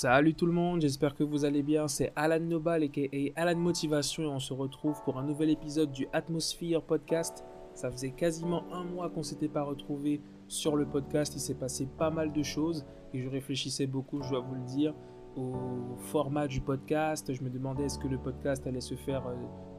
Salut tout le monde, j'espère que vous allez bien, c'est Alan Nobal aka Alan Motivation et on se retrouve pour un nouvel épisode du Atmosphere Podcast. Ça faisait quasiment un mois qu'on s'était pas retrouvé sur le podcast, il s'est passé pas mal de choses et je réfléchissais beaucoup, je dois vous le dire, au format du podcast. Je me demandais est-ce que le podcast allait se faire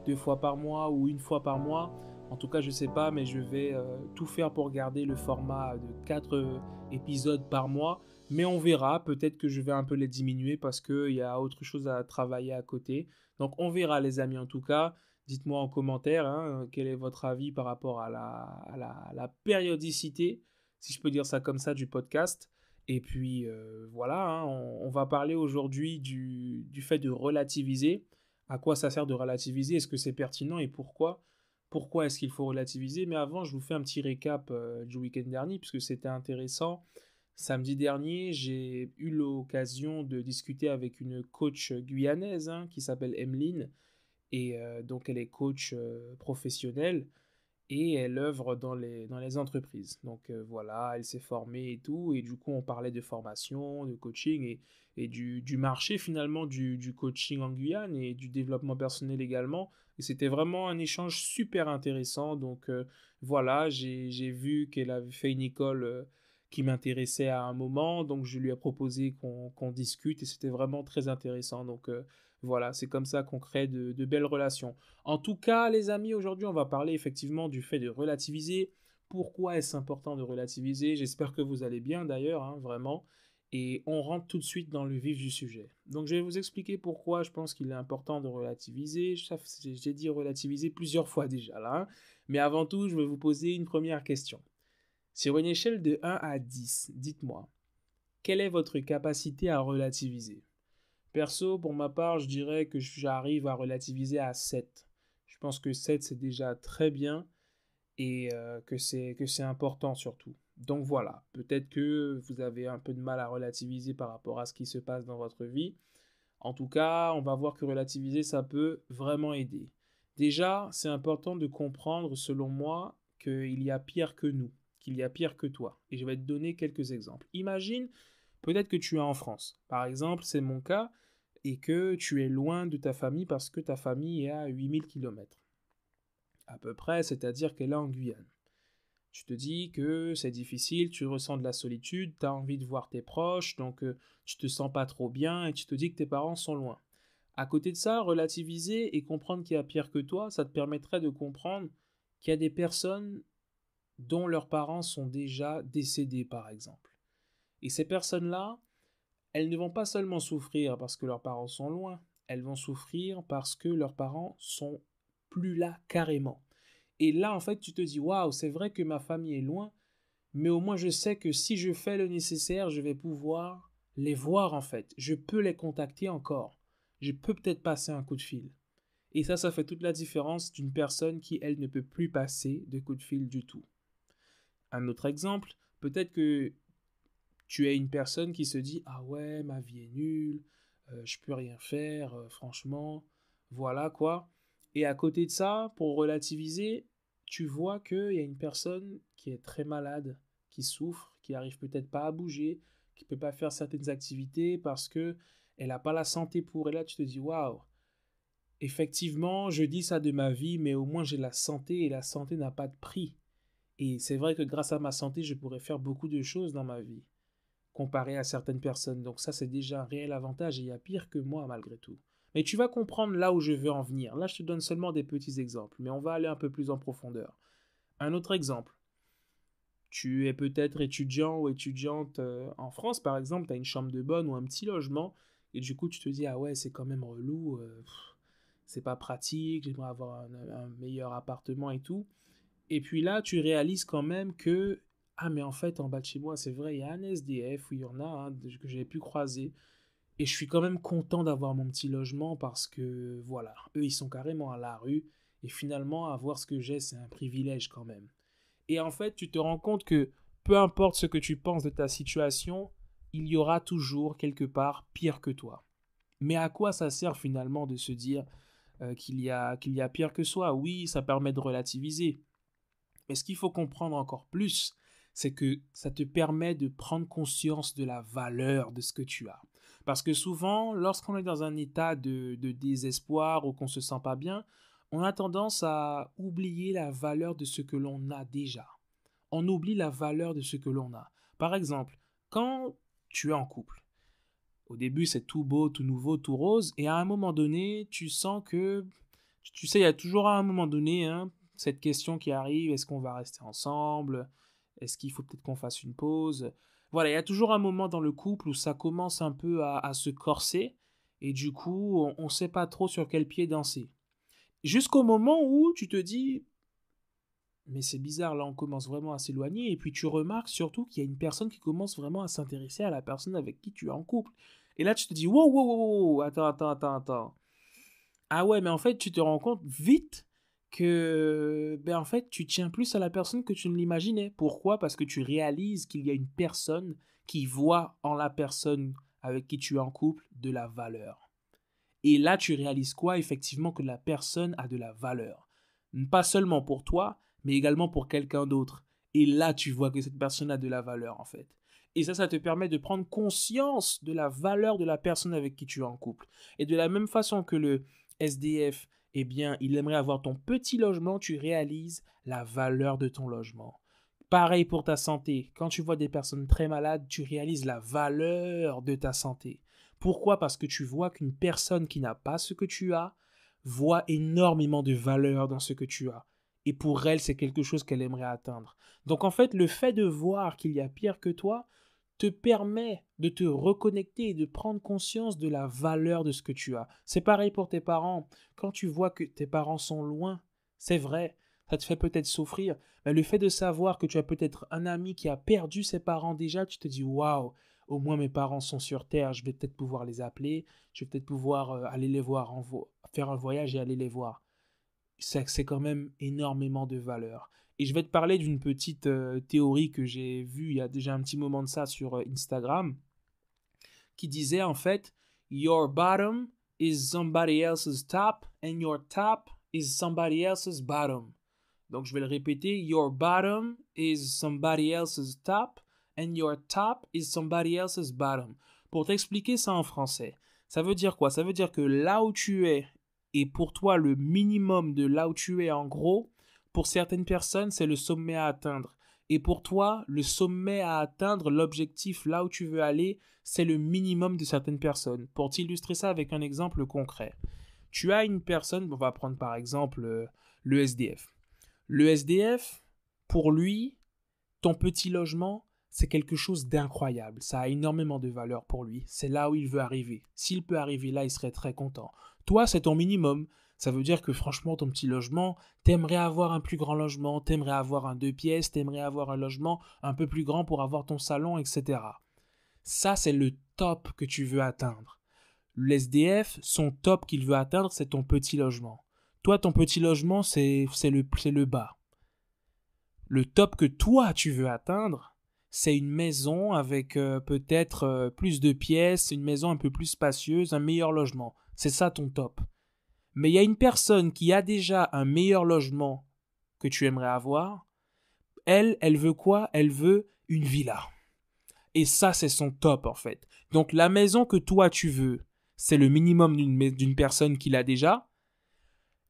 2 fois par mois ou 1 fois par mois. En tout cas, je sais pas, mais je vais tout faire pour garder le format de 4 épisodes par mois. Mais on verra, peut-être que je vais un peu les diminuer parce qu'il y a autre chose à travailler à côté. Donc on verra les amis en tout cas. Dites-moi en commentaire quel est votre avis par rapport à la périodicité, si je peux dire ça comme ça, du podcast. Et puis voilà, on va parler aujourd'hui du fait de relativiser. À quoi ça sert de relativiser? Est-ce que c'est pertinent et pourquoi? Pourquoi est-ce qu'il faut relativiser? Mais avant, je vous fais un petit récap du week-end dernier puisque c'était intéressant. Samedi dernier, j'ai eu l'occasion de discuter avec une coach guyanaise qui s'appelle Emeline. Et donc, elle est coach professionnelle et elle œuvre dans les entreprises. Donc voilà, elle s'est formée et tout. Et du coup, on parlait de formation, de coaching et du marché finalement du coaching en Guyane et du développement personnel également. Et c'était vraiment un échange super intéressant. Donc voilà, j'ai vu qu'elle avait fait une école qui m'intéressait à un moment. Donc je lui ai proposé qu'on discute et c'était vraiment très intéressant. Donc voilà, c'est comme ça qu'on crée de belles relations. En tout cas, les amis, aujourd'hui, on va parler effectivement du fait de relativiser. Pourquoi est-ce important de relativiser? J'espère que vous allez bien d'ailleurs, vraiment. Et on rentre tout de suite dans le vif du sujet. Donc, je vais vous expliquer pourquoi je pense qu'il est important de relativiser. J'ai dit relativiser plusieurs fois déjà là. Mais avant tout, je vais vous poser une première question. Sur une échelle de 1 à 10, dites-moi, quelle est votre capacité à relativiser? Perso, pour ma part, je dirais que j'arrive à relativiser à 7. Je pense que 7 c'est déjà très bien et que c'est important surtout. Donc voilà, peut-être que vous avez un peu de mal à relativiser par rapport à ce qui se passe dans votre vie. En tout cas, on va voir que relativiser, ça peut vraiment aider. Déjà, c'est important de comprendre, selon moi, qu'il y a pire que nous, qu'il y a pire que toi. Et je vais te donner quelques exemples. Imagine, peut-être que tu es en France. Par exemple, c'est mon cas, et que tu es loin de ta famille parce que ta famille est à 8000 km. À peu près, c'est-à-dire qu'elle est en Guyane. Tu te dis que c'est difficile, tu ressens de la solitude, tu as envie de voir tes proches, donc tu te sens pas trop bien et tu te dis que tes parents sont loin. À côté de ça, relativiser et comprendre qu'il y a pire que toi, ça te permettrait de comprendre qu'il y a des personnes dont leurs parents sont déjà décédés, par exemple. Et ces personnes-là, elles ne vont pas seulement souffrir parce que leurs parents sont loin, elles vont souffrir parce que leurs parents sont plus là carrément. Et là, en fait, tu te dis, waouh, c'est vrai que ma famille est loin, mais au moins je sais que si je fais le nécessaire, je vais pouvoir les voir en fait. Je peux les contacter encore. Je peux peut-être passer un coup de fil. Et ça fait toute la différence d'une personne qui, elle, ne peut plus passer de coup de fil du tout. Un autre exemple, peut-être que tu es une personne qui se dit ah ouais, ma vie est nulle, je peux rien faire, franchement, voilà quoi. Et à côté de ça, pour relativiser, tu vois qu'il y a une personne qui est très malade, qui souffre, qui arrive peut-être pas à bouger, qui peut pas faire certaines activités parce que elle n'a pas la santé pour. Et là, tu te dis waouh, effectivement, je dis ça de ma vie, mais au moins j'ai la santé et la santé n'a pas de prix. Et c'est vrai que grâce à ma santé, je pourrais faire beaucoup de choses dans ma vie comparé à certaines personnes. Donc ça, c'est déjà un réel avantage et il y a pire que moi malgré tout. Mais tu vas comprendre là où je veux en venir. Là, je te donne seulement des petits exemples, mais on va aller un peu plus en profondeur. Un autre exemple. Tu es peut-être étudiant ou étudiante en France, par exemple, tu as une chambre de bonne ou un petit logement, et du coup, tu te dis, ah ouais, c'est quand même relou, c'est pas pratique, j'aimerais avoir un meilleur appartement et tout. Et puis là, tu réalises quand même que, ah mais en fait, en bas de chez moi, c'est vrai, il y a un SDF, où il y en a que j'ai pu croiser. Et je suis quand même content d'avoir mon petit logement parce que, voilà, eux, ils sont carrément à la rue. Et finalement, avoir ce que j'ai, c'est un privilège quand même. Et en fait, tu te rends compte que peu importe ce que tu penses de ta situation, il y aura toujours quelque part pire que toi. Mais à quoi ça sert finalement de se dire qu'il y a pire que soi? Oui, ça permet de relativiser. Mais ce qu'il faut comprendre encore plus, c'est que ça te permet de prendre conscience de la valeur de ce que tu as. Parce que souvent, lorsqu'on est dans un état de désespoir ou qu'on se sent pas bien, on a tendance à oublier la valeur de ce que l'on a déjà. On oublie la valeur de ce que l'on a. Par exemple, quand tu es en couple, au début c'est tout beau, tout nouveau, tout rose, et à un moment donné, tu sens que, tu sais, il y a toujours à un moment donné cette question qui arrive, est-ce qu'on va rester ensemble? Est-ce qu'il faut peut-être qu'on fasse une pause? Voilà, il y a toujours un moment dans le couple où ça commence un peu à se corser, et du coup, on ne sait pas trop sur quel pied danser. Jusqu'au moment où tu te dis, mais c'est bizarre, là on commence vraiment à s'éloigner, et puis tu remarques surtout qu'il y a une personne qui commence vraiment à s'intéresser à la personne avec qui tu es en couple. Et là tu te dis, wow, wow, wow, wow, attends. Ah ouais, mais en fait tu te rends compte vite que, ben en fait tu tiens plus à la personne que tu ne l'imaginais. Pourquoi? Parce que tu réalises qu'il y a une personne qui voit en la personne avec qui tu es en couple de la valeur. Et là, tu réalises quoi? Effectivement, que la personne a de la valeur. Pas seulement pour toi, mais également pour quelqu'un d'autre. Et là, tu vois que cette personne a de la valeur, en fait. Et ça te permet de prendre conscience de la valeur de la personne avec qui tu es en couple. Et de la même façon que le SDF, eh bien, il aimerait avoir ton petit logement, tu réalises la valeur de ton logement. Pareil pour ta santé. Quand tu vois des personnes très malades, tu réalises la valeur de ta santé. Pourquoi? Parce que tu vois qu'une personne qui n'a pas ce que tu as voit énormément de valeur dans ce que tu as. Et pour elle, c'est quelque chose qu'elle aimerait atteindre. Donc en fait, le fait de voir qu'il y a pire que toi te permet de te reconnecter et de prendre conscience de la valeur de ce que tu as. C'est pareil pour tes parents. Quand tu vois que tes parents sont loin, c'est vrai, ça te fait peut-être souffrir, mais le fait de savoir que tu as peut-être un ami qui a perdu ses parents déjà, tu te dis waouh, au moins mes parents sont sur terre, je vais peut-être pouvoir les appeler, je vais peut-être pouvoir aller les voir, faire un voyage et aller les voir. C'est quand même énormément de valeur. Et je vais te parler d'une petite théorie que j'ai vue il y a déjà un petit moment de ça sur Instagram, qui disait en fait, Your bottom is somebody else's top and your top is somebody else's bottom. Donc je vais le répéter, Your bottom is somebody else's top and your top is somebody else's bottom. Pour t'expliquer ça en français, ça veut dire quoi? Ça veut dire que là où tu es et pour toi le minimum de là où tu es en gros, pour certaines personnes c'est le sommet à atteindre. Et pour toi, le sommet à atteindre, l'objectif là où tu veux aller, c'est le minimum de certaines personnes. Pour t'illustrer ça avec un exemple concret, tu as une personne, on va prendre par exemple le SDF. Le SDF, pour lui, ton petit logement, c'est quelque chose d'incroyable. Ça a énormément de valeur pour lui. C'est là où il veut arriver. S'il peut arriver là, il serait très content. Toi, c'est ton minimum. Ça veut dire que franchement, ton petit logement, t'aimerais avoir un plus grand logement, t'aimerais avoir un 2 pièces, t'aimerais avoir un logement un peu plus grand pour avoir ton salon, etc. Ça, c'est le top que tu veux atteindre. Le SDF, son top qu'il veut atteindre, c'est ton petit logement. Toi, ton petit logement, c'est le bas. Le top que toi, tu veux atteindre, c'est une maison avec peut-être plus de pièces, une maison un peu plus spacieuse, un meilleur logement. C'est ça ton top. Mais il y a une personne qui a déjà un meilleur logement que tu aimerais avoir. Elle veut quoi? Elle veut une villa. Et ça, c'est son top en fait. Donc la maison que toi tu veux, c'est le minimum d'une personne qui l'a déjà.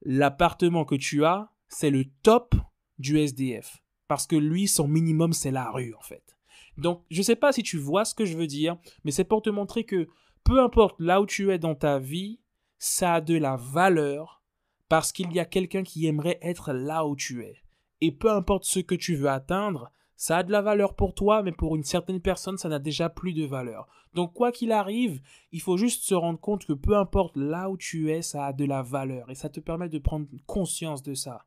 L'appartement que tu as, c'est le top du SDF. Parce que lui, son minimum, c'est la rue, en fait. Donc, je ne sais pas si tu vois ce que je veux dire, mais c'est pour te montrer que peu importe là où tu es dans ta vie, ça a de la valeur parce qu'il y a quelqu'un qui aimerait être là où tu es. Et peu importe ce que tu veux atteindre, ça a de la valeur pour toi, mais pour une certaine personne, ça n'a déjà plus de valeur. Donc, quoi qu'il arrive, il faut juste se rendre compte que peu importe là où tu es, ça a de la valeur. Et ça te permet de prendre conscience de ça.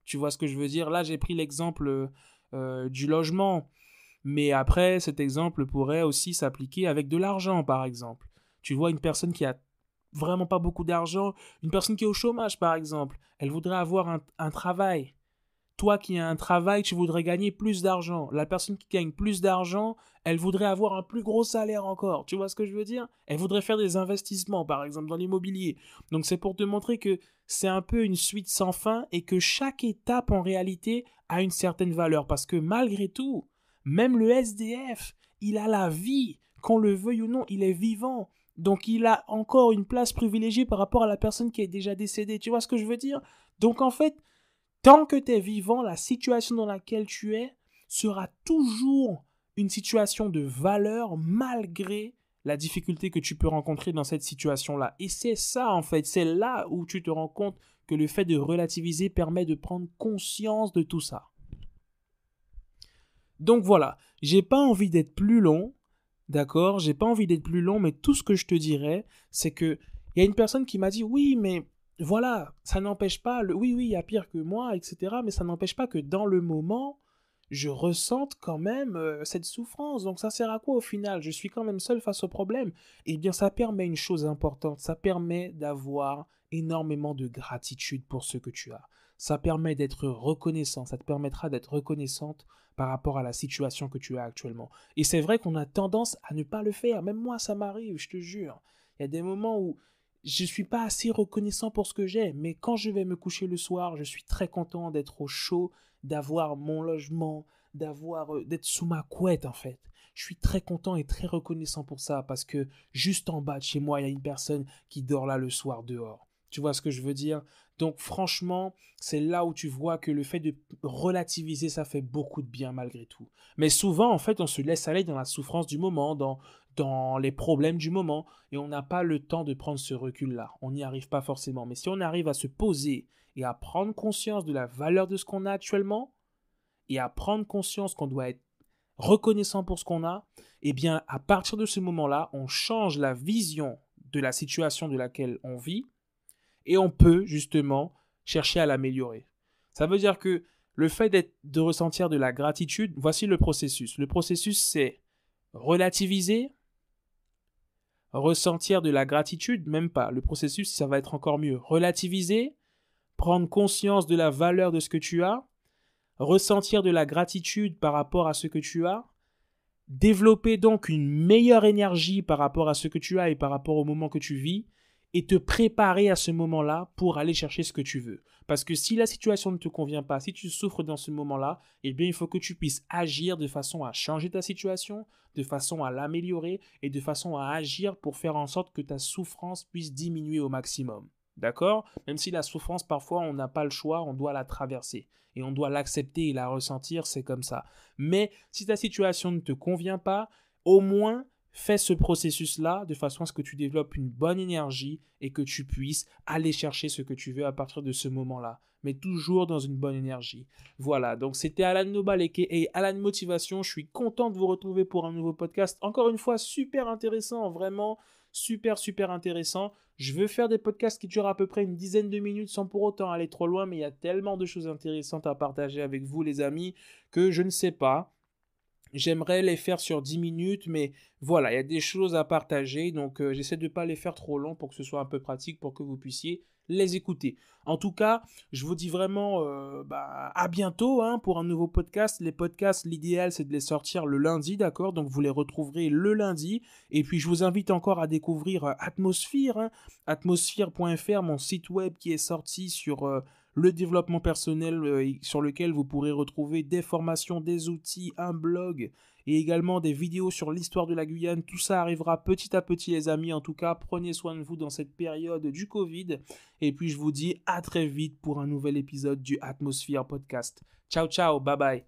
Tu vois ce que je veux dire? Là, j'ai pris l'exemple du logement. Mais après, cet exemple pourrait aussi s'appliquer avec de l'argent, par exemple. Tu vois une personne qui a vraiment pas beaucoup d'argent, une personne qui est au chômage, par exemple. Elle voudrait avoir un travail. Toi qui as un travail, tu voudrais gagner plus d'argent. La personne qui gagne plus d'argent, elle voudrait avoir un plus gros salaire encore. Tu vois ce que je veux dire? Elle voudrait faire des investissements, par exemple, dans l'immobilier. Donc c'est pour te montrer que c'est un peu une suite sans fin et que chaque étape, en réalité, a une certaine valeur. Parce que malgré tout, même le SDF, il a la vie. Qu'on le veuille ou non, il est vivant. Donc, il a encore une place privilégiée par rapport à la personne qui est déjà décédée. Tu vois ce que je veux dire? Donc, en fait, tant que tu es vivant, la situation dans laquelle tu es sera toujours une situation de valeur malgré la difficulté que tu peux rencontrer dans cette situation-là. Et c'est ça, en fait, c'est là où tu te rends compte que le fait de relativiser permet de prendre conscience de tout ça. Donc voilà, j'ai pas envie d'être plus long, d'accord? J'ai pas envie d'être plus long, mais tout ce que je te dirais, c'est que il y a une personne qui m'a dit oui, mais voilà, ça n'empêche pas oui, il y a pire que moi, etc. Mais ça n'empêche pas que dans le moment, je ressente quand même cette souffrance. Donc ça sert à quoi au final? Je suis quand même seul face au problème. Eh bien, ça permet une chose importante. Ça permet d'avoir énormément de gratitude pour ce que tu as. Ça permet d'être reconnaissant. Ça te permettra d'être reconnaissante par rapport à la situation que tu as actuellement. Et c'est vrai qu'on a tendance à ne pas le faire. Même moi, ça m'arrive, je te jure. Il y a des moments où je ne suis pas assez reconnaissant pour ce que j'ai. Mais quand je vais me coucher le soir, je suis très content d'être au chaud, d'avoir mon logement, d'être sous ma couette en fait. Je suis très content et très reconnaissant pour ça parce que juste en bas de chez moi, il y a une personne qui dort là le soir dehors. Tu vois ce que je veux dire? Donc franchement, c'est là où tu vois que le fait de relativiser, ça fait beaucoup de bien malgré tout. Mais souvent, en fait, on se laisse aller dans la souffrance du moment, dans les problèmes du moment, et on n'a pas le temps de prendre ce recul-là. On n'y arrive pas forcément. Mais si on arrive à se poser et à prendre conscience de la valeur de ce qu'on a actuellement, et à prendre conscience qu'on doit être reconnaissant pour ce qu'on a, eh bien, à partir de ce moment-là, on change la vision de la situation de laquelle on vit et on peut justement chercher à l'améliorer. Ça veut dire que le fait de ressentir de la gratitude, voici le processus. Le processus, c'est relativiser, ressentir de la gratitude, même pas. Le processus, ça va être encore mieux. Relativiser, prendre conscience de la valeur de ce que tu as, ressentir de la gratitude par rapport à ce que tu as, développer donc une meilleure énergie par rapport à ce que tu as et par rapport au moment que tu vis, et te préparer à ce moment-là pour aller chercher ce que tu veux. Parce que si la situation ne te convient pas, si tu souffres dans ce moment-là, eh bien il faut que tu puisses agir de façon à changer ta situation, de façon à l'améliorer et de façon à agir pour faire en sorte que ta souffrance puisse diminuer au maximum. D'accord? Même si la souffrance, parfois, on n'a pas le choix, on doit la traverser. Et on doit l'accepter et la ressentir, c'est comme ça. Mais si ta situation ne te convient pas, au moins, fais ce processus-là de façon à ce que tu développes une bonne énergie et que tu puisses aller chercher ce que tu veux à partir de ce moment-là. Mais toujours dans une bonne énergie. Voilà, donc c'était Alan Nobal et Alan Motivation. Je suis content de vous retrouver pour un nouveau podcast. Encore une fois, super intéressant, vraiment super, super intéressant. Je veux faire des podcasts qui durent à peu près une dizaine de minutes sans pour autant aller trop loin, mais il y a tellement de choses intéressantes à partager avec vous, les amis, que je ne sais pas. J'aimerais les faire sur 10 minutes, mais voilà, il y a des choses à partager, donc j'essaie de ne pas les faire trop longs pour que ce soit un peu pratique, pour que vous puissiez les écouter. En tout cas, je vous dis vraiment à bientôt pour un nouveau podcast. Les podcasts, l'idéal, c'est de les sortir le lundi, d'accord? Donc vous les retrouverez le lundi. Et puis je vous invite encore à découvrir Atmosphere, atmosphere.fr, mon site web qui est sorti sur le développement personnel sur lequel vous pourrez retrouver des formations, des outils, un blog et également des vidéos sur l'histoire de la Guyane. Tout ça arrivera petit à petit les amis. En tout cas, prenez soin de vous dans cette période du Covid. Et puis je vous dis à très vite pour un nouvel épisode du Atmosphere Podcast. Ciao ciao, bye bye.